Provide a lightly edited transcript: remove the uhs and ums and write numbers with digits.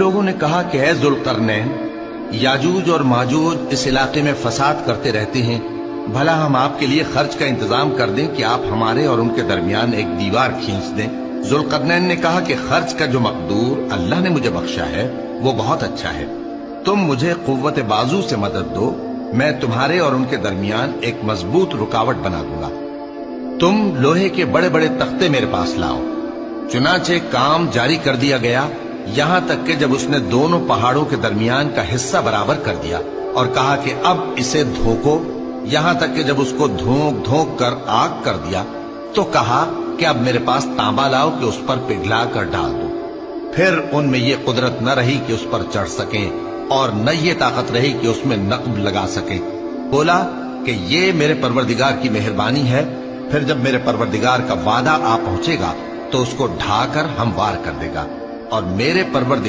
لوگوں نے کہا کہ اے ذوالقرنین، یاجوج اور ماجوج اس علاقے میں فساد کرتے رہتے ہیں، بھلا ہم آپ کے لیے خرچ کا انتظام کر دیں کہ آپ ہمارے اور ان کے درمیان ایک دیوار کھینچ دیں۔ ذوالقرنین نے کہا کہ خرچ کا جو مقدور اللہ نے مجھے بخشا ہے وہ بہت اچھا ہے، تم مجھے قوت بازو سے مدد دو، میں تمہارے اور ان کے درمیان ایک مضبوط رکاوٹ بنا دوں گا۔ تم لوہے کے بڑے بڑے تختے میرے پاس لاؤ۔ چنانچہ کام جاری کر دیا گیا، یہاں تک کہ جب اس نے دونوں پہاڑوں کے درمیان کا حصہ برابر کر دیا اور کہا کہ اب اسے دھوکو، یہاں تک کہ جب اس کو دھونک دھونک کر آگ کر دیا تو کہا کہ اب میرے پاس تانبا لاؤ کہ اس پر پگھلا کر ڈال دو۔ پھر ان میں یہ قدرت نہ رہی کہ اس پر چڑھ سکیں اور نہ یہ طاقت رہی کہ اس میں نقب لگا سکیں۔ بولا کہ یہ میرے پروردگار کی مہربانی ہے، پھر جب میرے پروردگار کا وعدہ آ پہنچے گا تو اس کو ڈھا کر ہموار کر دے گا، اور میرے پروردگار